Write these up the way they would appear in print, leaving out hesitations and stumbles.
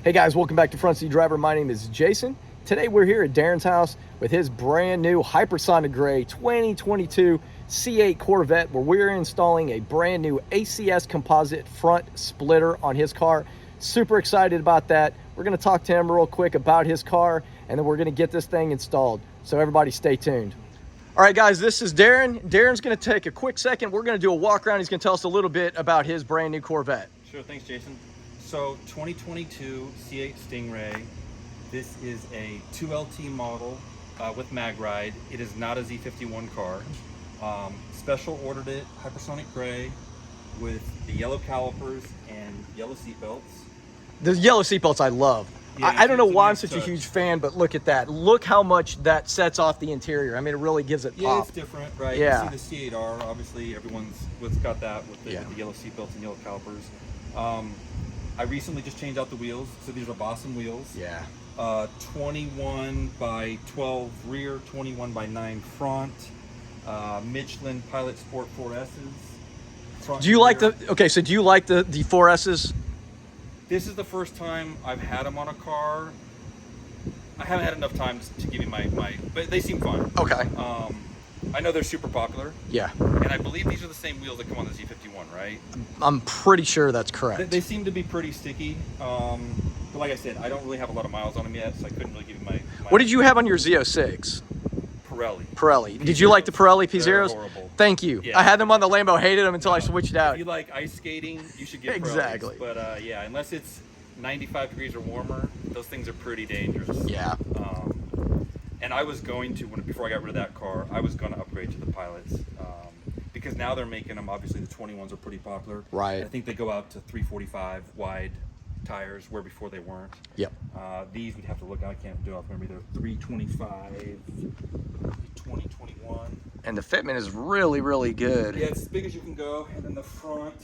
Hey guys, welcome back to Front Seat Driver. My name is Jason. Today we're here at Darren's house with his brand new Hypersonic Gray 2022 C8 Corvette, where we're installing a brand new ACS Composite front splitter on his car. Super excited about that. We're gonna talk to him real quick about his car, and then we're gonna get this thing installed. So everybody stay tuned. All right guys, this is Darren. Darren's gonna take a quick second. We're gonna do a walk around. He's gonna tell us a little bit about his brand new Corvette. Sure, thanks Jason. So 2022 C8 Stingray. This is a 2LT model with mag ride. It is not a Z51 car. Special ordered it, Hypersonic Gray, with the yellow calipers and yellow seat belts. The yellow seat belts I love. Yeah, I don't know why I'm such a huge fan, but look at that. Look how much that sets off the interior. I mean, it really gives it pop. Yeah, it's different, right? Yeah. You see the C8R, obviously everyone's got that with the yellow seat belts and yellow calipers. I recently just changed out the wheels, so these are Boston wheels. Yeah. 21 by 12 rear, 21 by 9 front. Michelin Pilot Sport 4S's. Do you like the, okay, so do you like the 4S's? This is the first time I've had them on a car. I haven't had enough time to give you my but they seem fun. Okay. I know they're super popular. Yeah. And I believe these are the same wheels that come on the Z51, right? I'm pretty sure that's correct. They seem to be pretty sticky. But like I said, I don't really have a lot of miles on them yet, so I couldn't really give you my What did you have on your Z06? Pirelli. Pirelli. Did you like the Pirelli P0s? They're horrible. Thank you. Yeah. I had them on the Lambo, hated them until I switched out. If you like ice skating, you should get Exactly. Pirellis. But yeah, unless it's 95 degrees or warmer, those things are pretty dangerous. Yeah. And I was going to, before I got rid of that car, I was going to upgrade to the Pilots. Because now they're making them, obviously the 21s are pretty popular. Right. I think they go out to 345 wide tires, where before they weren't. Yep. These we'd have to look, I can't do it off memory, they're 325, 2021. And the fitment is really, really good. Yeah, it's as big as you can go. And then the front,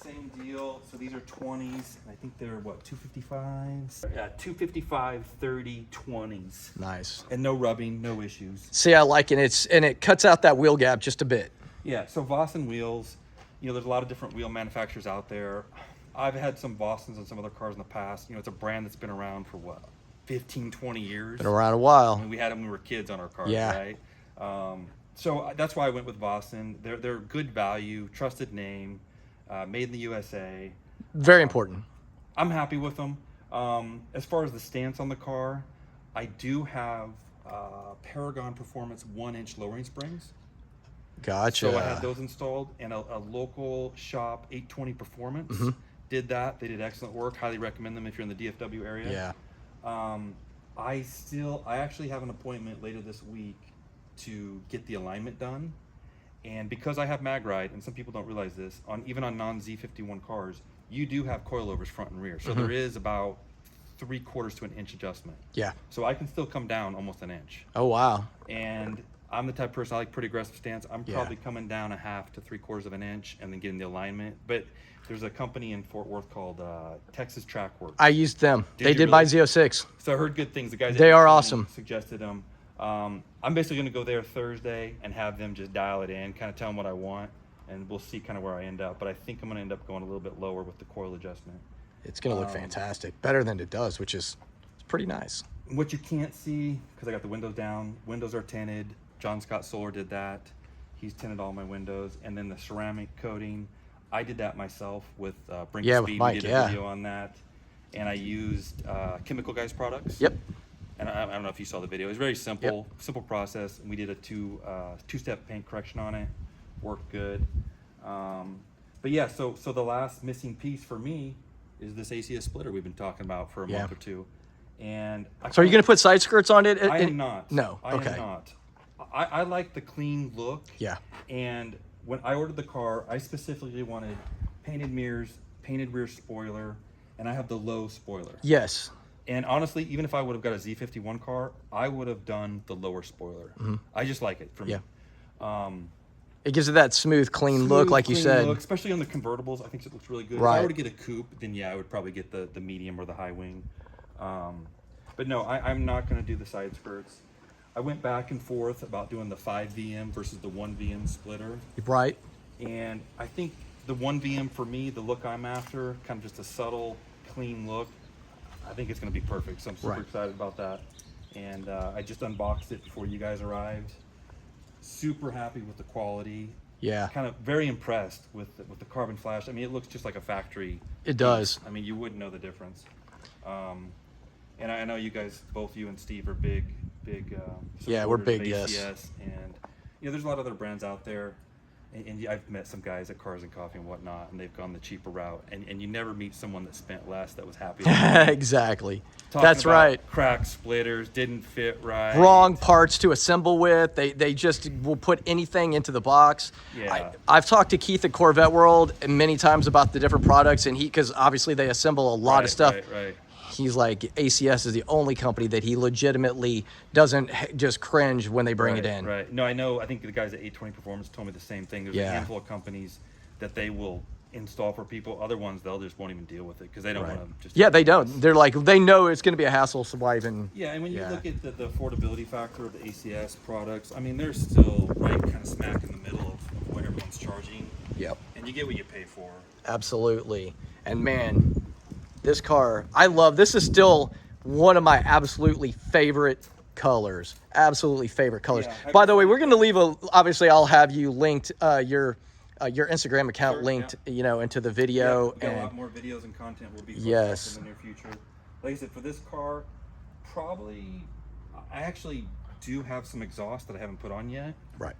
same deal. So these are 20s. And I think they're what, 255s? Yeah, 255, 30, 20s. Nice. And no rubbing, no issues. See, I like it. And it cuts out that wheel gap just a bit. Yeah, so Vossen wheels, there's a lot of different wheel manufacturers out there. I've had some Vossens on some other cars in the past. It's a brand that's been around for what, 15, 20 years? Been around a while. I mean, we had them when we were kids on our cars, yeah. Right? So that's why I went with Vossen. They're good value, trusted name, made in the USA. Very important. I'm happy with them. As far as the stance on the car, I do have Paragon Performance 1-inch lowering springs. Gotcha. So I had those installed, and a local shop, 820 Performance, did that. They did excellent work. Highly recommend them if you're in the DFW area. Yeah. I actually have an appointment later this week to get the alignment done. And because I have mag ride, and some people don't realize this, even on non-Z51 cars, you do have coilovers front and rear. So there is about 3/4 to an inch adjustment. Yeah. So I can still come down almost an inch. Oh, wow. And I'm the type of person, I like pretty aggressive stance. I'm probably coming down 1/2 to 3/4 of an inch and then getting the alignment. But there's a company in Fort Worth called Texas Track Works. I used them. They did my Z06. So I heard good things. The guys they are awesome. Suggested them. I'm basically going to go there Thursday and have them just dial it in, kind of tell them what I want, and we'll see kind of where I end up. But I think I'm going to end up going a little bit lower with the coil adjustment. It's going to look fantastic. Better than it does, which is pretty nice. What you can't see, because I got the windows down, windows are tinted. John Scott Solar did that. He's tinted all my windows. And then the ceramic coating, I did that myself with Brink Speed. Mike, we did a video on that. And I used Chemical Guys products. Yep. And I don't know if you saw the video. It was very simple, simple process. And we did a two-step paint correction on it. Worked good. But yeah, so the last missing piece for me is this ACS splitter we've been talking about for a month or two. And so are you going to put side skirts on it? I am not. No. I am not. I like the clean look. Yeah. And when I ordered the car, I specifically wanted painted mirrors, painted rear spoiler, and I have the low spoiler. Yes. And honestly, even if I would have got a Z51 car, I would have done the lower spoiler. I just like it for me. It gives it that smooth, clean look, like you said. Look, especially on the convertibles, I think it looks really good. Right. If I were to get a coupe, then yeah, I would probably get the medium or the high wing. But no, I'm not going to do the side skirts. I went back and forth about doing the 5 VM versus the 1 VM splitter. Right. And I think the 1 VM for me, the look I'm after, kind of just a subtle, clean look. I think it's going to be perfect. So I'm super excited about that. And I just unboxed it before you guys arrived. Super happy with the quality. Yeah. Kind of very impressed with the carbon flash. I mean, it looks just like a factory. It does. I mean, you wouldn't know the difference. And I know you guys, both you and Steve, are big. Yeah, we're big. ACS, Yes. And there's a lot of other brands out there. And I've met some guys at Cars and Coffee and whatnot, and they've gone the cheaper route. And you never meet someone that spent less that was happy. Exactly. Talking That's about right. Cracked splitters, didn't fit right. Wrong parts to assemble with. They just will put anything into the box. Yeah. I've talked to Keith at Corvette World many times about the different products, and because obviously they assemble a lot of stuff. Right. He's like, ACS is the only company that he legitimately doesn't just cringe when they bring it in. Right. No, I know. I think the guys at 820 Performance told me the same thing. There's a handful of companies that they will install for people. Other ones, they'll just won't even deal with it because they don't want to just. Yeah, they don't. They're like, they know it's going to be a hassle, so why even. Yeah, and when you look at the affordability factor of the ACS products, I mean, they're still right kind of smack in the middle of what everyone's charging. Yep. And you get what you pay for. Absolutely. And man, this car, this is still one of my absolutely favorite colors. Absolutely favorite colors. Yeah, By the way, we're going to leave obviously I'll have you linked, your Instagram account linked, into the video. Yeah, a lot more videos and content will be in the near future. Like I said, for this car, probably, I actually do have some exhaust that I haven't put on yet. Right.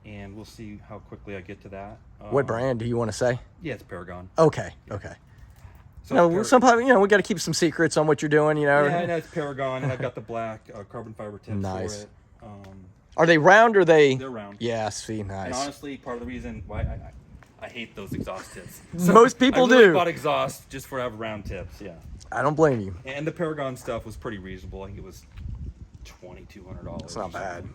And we'll see how quickly I get to that. What brand do you want to say? Yeah, it's Paragon. Okay. So somehow, we got to keep some secrets on what you're doing, Yeah, I know it's Paragon, and I've got the black carbon fiber tips for it. Are they round or They're round. Yeah, see, nice. And honestly, part of the reason why I hate those exhaust tips. Most people I really do. bought exhaust just for have round tips, yeah. I don't blame you. And the Paragon stuff was pretty reasonable. I think it was $2,200. It's not bad.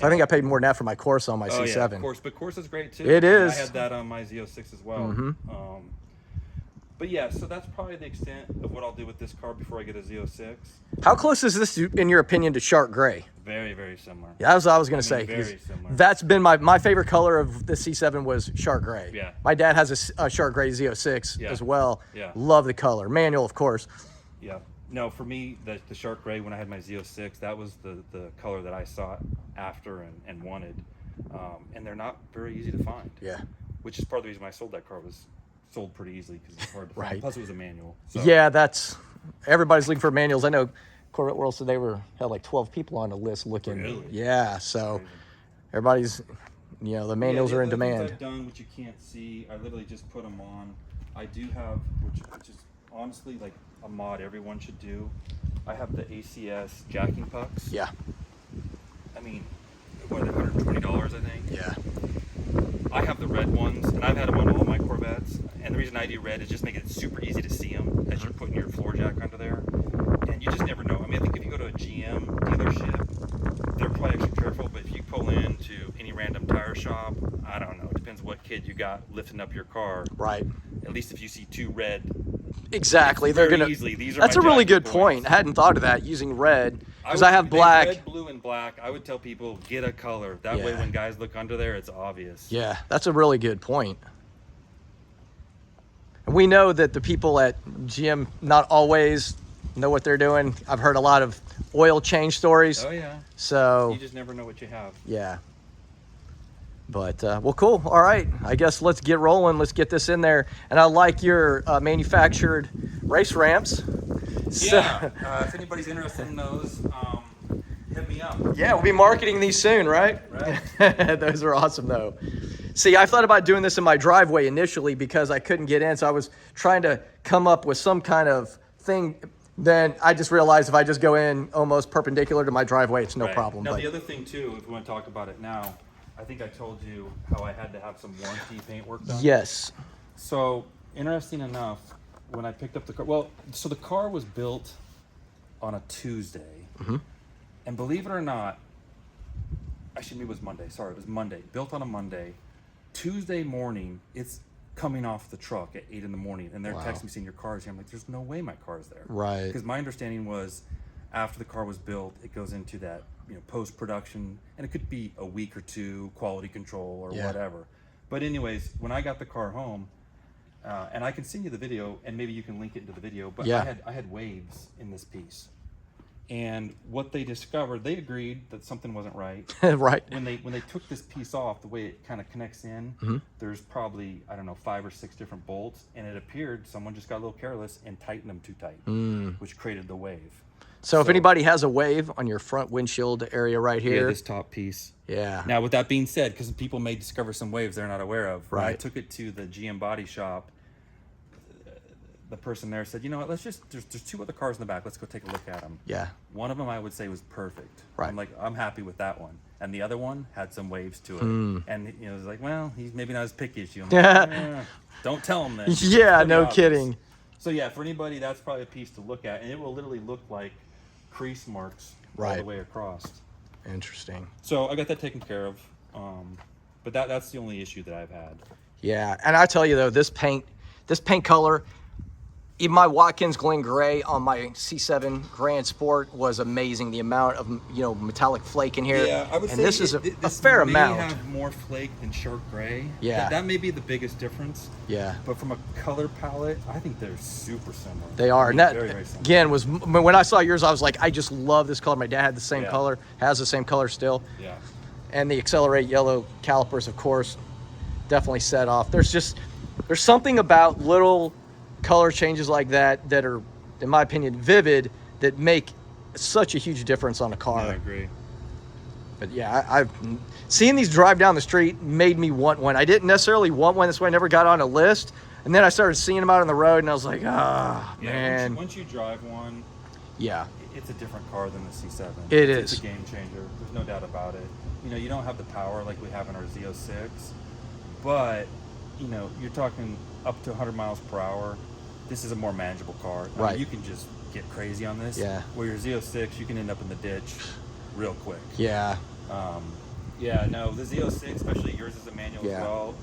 I think I paid more than that for my Corsa on my C7. Yeah, of course, but Corsa's great too. It is. I had that on my Z06 as well. But yeah, so that's probably the extent of what I'll do with this car before I get a Z06. How close is this, in your opinion, to Shark Gray? Very, very similar. Yeah, that's what I was going to say. Very similar. That's been my favorite color of the C7 was Shark Gray. Yeah. My dad has a Shark Gray Z06 as well. Yeah. Love the color. Manual, of course. Yeah. No, for me, the Shark Gray, when I had my Z06, that was the color that I sought after and wanted. And they're not very easy to find. Yeah. Which is part of the reason why I sold that car, was sold pretty easily because it's hard to find. Plus, it was a manual. So. Yeah, everybody's looking for manuals. I know Corvette World said they had like 12 people on the list looking. Really? Yeah, so everybody's, the manuals are in demand. I've done, which you can't see, I literally just put them on. I do have, which is honestly like a mod everyone should do. I have the ACS jacking pucks. Yeah. I mean, what, $120, I think? Yeah. I have the red ones, and I've had them on all my Corvettes. And the reason I do red is just make it super easy to see them as you're putting your floor jack under there. And you just never know. I mean, I think if you go to a GM dealership, they're probably extra careful. But if you pull into any random tire shop, I don't know. It depends what kid you got lifting up your car. Right. At least if you see two red. Exactly. They're going to. That's a really good point. I hadn't thought of that, using red. Because I have black. Red, blue, and black. I would tell people, get a color. That way when guys look under there, it's obvious. Yeah, that's a really good point. We know that the people at GM not always know what they're doing. I've heard a lot of oil change stories. Oh, yeah. So you just never know what you have. Yeah. But, well, cool. All right. I guess let's get rolling. Let's get this in there. And I like your manufactured race ramps. Yeah. If anybody's interested in those, hit me up. Yeah, we'll be marketing these soon, right? Right. Those are awesome, though. See, I thought about doing this in my driveway initially because I couldn't get in, so I was trying to come up with some kind of thing. Then I just realized if I just go in almost perpendicular to my driveway, it's no problem. Now, the other thing, too, if we want to talk about it now, I think I told you how I had to have some warranty paint work done. Yes. So, interesting enough, when I picked up the car, so the car was built on a Tuesday. Mm-hmm. And believe it or not, actually, it was Monday. Sorry, it was Monday. Built on a Monday. Tuesday morning, it's coming off the truck at 8 in the morning, and they're texting me saying, your car's here. I'm like, there's no way my car's there. Right. Because my understanding was after the car was built, it goes into that post-production, and it could be a week or two, quality control or whatever. But anyways, when I got the car home, And I can send you the video, and maybe you can link it into the video. But Yeah. I had waves in this piece, and what they discovered, they agreed that something wasn't right. Right. When they took this piece off, the way it kind of connects in, there's probably, I don't know, 5 or 6 different bolts, and it appeared someone just got a little careless and tightened them too tight, which created the wave. So if anybody has a wave on your front windshield area right Yeah, here, this top piece. yeah. Now, with that being said, because people may discover some waves they're not aware of, when I Right. took it to the GM body shop, the person there said, you know what, let's just, there's 2 other cars in the back, let's go take a look at them. Yeah. One of them I would say was perfect. Right. I'm like, I'm happy with that one. And the other one had some waves to it. And it was like, well, he's maybe not as picky as you. I'm like, don't tell him that. Yeah, no kidding. So yeah, for anybody, that's probably a piece to look at. And it will literally look like crease marks all the way across. Interesting. So I got that taken care of. But that's the only issue that I've had. Yeah, and I tell you though, this paint color, even my Watkins Glen Gray on my C7 Grand Sport was amazing. The amount of, you know, metallic flake in here. Yeah, I would and say this is a this fair may amount. have more flake than sharp gray. Yeah. That may be the biggest difference. Yeah. But from a color palette, I think they're super similar. They are. And that, very, very similar. again, was when I saw yours, I was like, I just love this color. My dad had the same Yeah. color, has the same color still. Yeah. And the Accelerate yellow calipers, of course, definitely set off. There's something about little color changes like that that are, in my opinion, vivid, that make such a huge difference on a car. I agree. But yeah, I've seeing these drive down the street made me want one. I didn't necessarily want one. That's why I never got on a list. And then I started seeing them out on the road, and I was like, man. Once you drive one, Yeah. it's a different car than the C7. It's It's a game changer. There's no doubt about it. You know, you don't have the power like we have in our Z06, but you know, you're talking up to 100 miles per hour. This is a more manageable car. I mean, Right. you can just get crazy on this. Yeah. Where your Z06, you can end up in the ditch real quick. Yeah. Yeah, no, the Z06, especially yours is a manual Yeah. as well,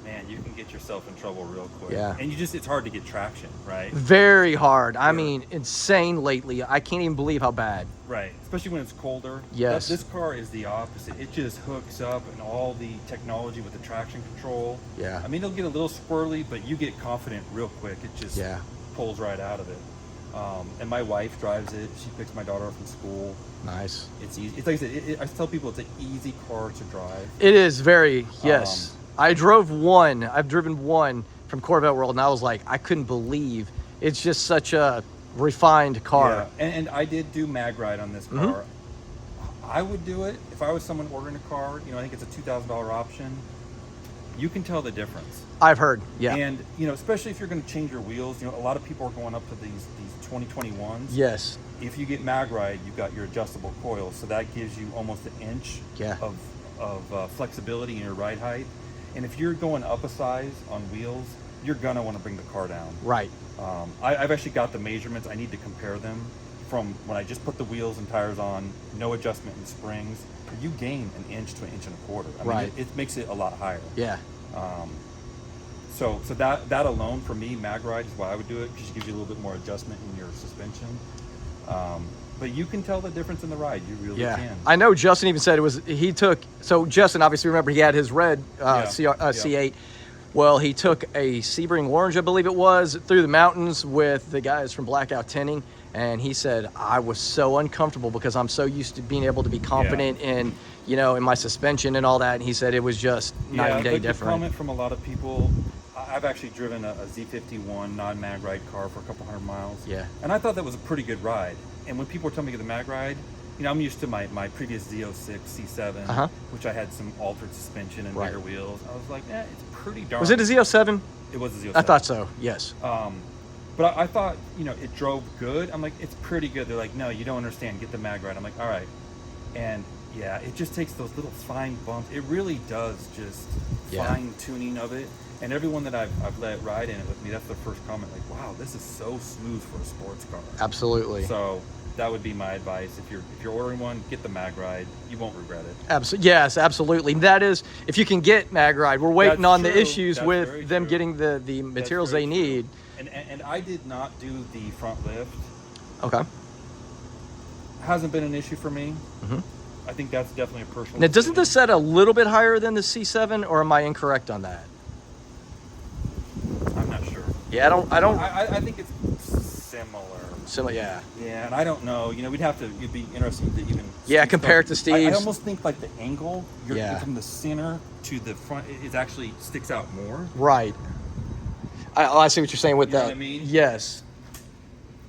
man, you can get yourself in trouble real quick. Yeah. And it's hard to get traction, right? Very hard. I mean, insane lately. I can't even believe how bad. Right, especially when it's colder. Yes. This car is the opposite. It just hooks up and all the technology with the traction control. Yeah. I mean, it'll get a little squirrely, but you get confident real quick. It just Yeah. pulls right out of it. And my wife drives it. She picks my daughter up from school. Nice. It's easy. It's like I said, I tell people it's an easy car to drive. It is very, yes. I've driven one from Corvette World, and I was like, I couldn't believe it's just such a refined car. Yeah, and I did do mag ride on this car. I would do it if I was someone ordering a car. You know, I think it's a $2,000 option. You can tell the difference. I've heard, yeah. And you know, especially if you're going to change your wheels. You know, a lot of people are going up to these 2021s. Yes. If you get mag ride, you've got your adjustable coil, so that gives you almost an inch Yeah. of flexibility in your ride height. And if you're going up a size on wheels, you're gonna want to bring the car down. Right. I've actually got the measurements. I need to compare them from when I just put the wheels and tires on, no adjustment in springs. You gain an inch to an inch and a quarter. I Right. mean, it makes it a lot higher. Yeah. So that alone for me, mag ride is why I would do it, because it gives you a little bit more adjustment in your suspension. But you can tell the difference in the ride. You really Yeah. can. I know Justin even said so Justin, obviously, remember, he had his red C8. Well, he took a Sebring Orange, I believe it was, through the mountains with the guys from Blackout Tinting. And he said, I was so uncomfortable because I'm so used to being able to be confident in, you know, in my suspension and all that. And he said it was just night and day like different. The comment from a lot of people, I've actually driven a Z51 non-mag ride car for a couple hundred miles. Yeah. And I thought that was a pretty good ride. And when people were telling me to get the mag ride, you know, I'm used to my previous Z06 C7, which I had some altered suspension and bigger wheels. I was like, it's pretty darn. Was it a Z07? It was a Z07. I thought so, yes. But I thought, you know, it drove good. I'm like, it's pretty good. They're like, no, you don't understand. Get the mag ride. I'm like, all right. And yeah, it just takes those little fine bumps. It really does just fine tuning of it. And everyone that I've let ride in it with me, that's their first comment. Like, wow, this is so smooth for a sports car. Absolutely. So that would be my advice. If you're ordering one, get the mag ride. You won't regret it. Yes, absolutely. That is, if you can get mag ride. We're waiting on the issues That's with them getting the materials they need. And I did not do the front lift. Okay. Hasn't been an issue for me. I think that's definitely a personal Now, doesn't decision. this set a little bit higher than the C7, or am I incorrect on that? I'm not sure. Yeah, I think it's similar. similar, yeah. Yeah, and I don't know. You know, it'd be interesting to even. Yeah, compare it to I Steve's. almost think like the angle Yeah. from the center to the front is actually sticks out more. Right. I see what you're saying with You know that. what I mean? Yes.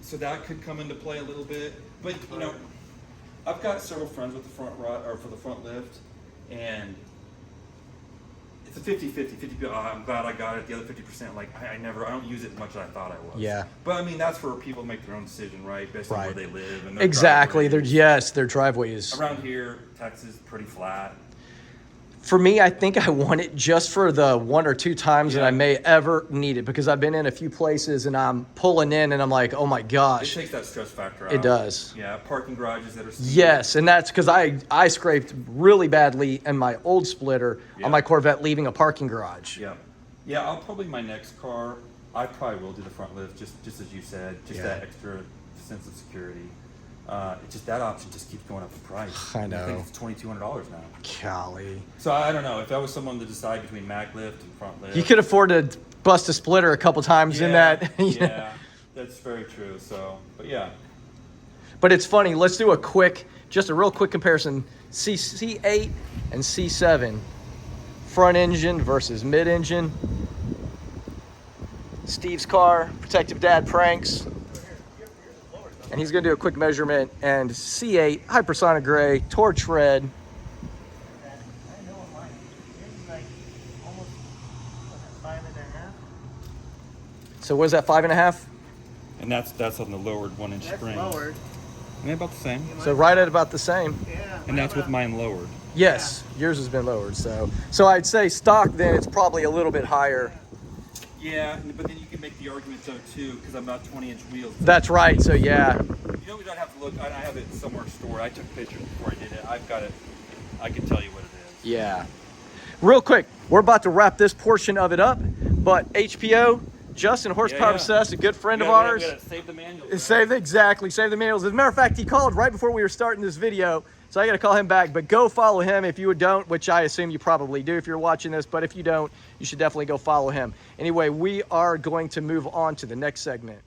So that could come into play a little bit, but you know, I've got several friends with the front rod or for the front lift, and it's a 50-50. I'm glad I got it. The other 50%, like I don't use it as much as I thought I was. Yeah. But I mean, that's for people to make their own decision, right? Based on where they live and their Exactly. driveway. Their driveway is. Around here, Texas, pretty flat. For me, I think I want it just for the 1 or 2 times that I may ever need it, because I've been in a few places and I'm pulling in and I'm like, oh my gosh. It takes that stress factor out. It does. Yeah, parking garages that are steep. Yes, and that's because I scraped really badly in my old splitter on my Corvette leaving a parking garage. Yeah. Yeah, I'll probably, my next car, I probably will do the front lift, just as you said, just that extra sense of security. It's just that option just keeps going up in price. I know. I think it's $2,200 now. Golly. So I don't know, if I was someone to decide between mag lift and front lift. You could afford to bust a splitter a couple times in that. Yeah, that's very true. So, but yeah. But it's funny. Let's do just a real quick comparison. C8 and C7. Front engine versus mid engine. Steve's car, Protective Dad Pranks. And he's going to do a quick measurement. And C8, Hypersonic Gray, Torch Red. I know mine. It's like almost 5.5. So what is that, 5.5? And that's on the lowered 1-inch That's spring. lowered. I mean, about the same. So right at about the same. Yeah. And that's with mine lowered. Yes, yours has been lowered. So I'd say stock then it's probably a little bit higher. Yeah, but then you can make the argument so too, because I'm not 20-inch wheels. That's right. So yeah. You know, we don't have to look. I have it somewhere stored. I took pictures before I did it. I've got it. I can tell you what it is. Yeah. Real quick, we're about to wrap this portion of it up, but HPO, Justin Horsepower Obsessed, a good friend of ours. We gotta save the manuals. Right? Save the manuals. As a matter of fact, he called right before we were starting this video, so I got to call him back. But go follow him if you don't, which I assume you probably do if you're watching this. But if you don't, you should definitely go follow him. Anyway, we are going to move on to the next segment.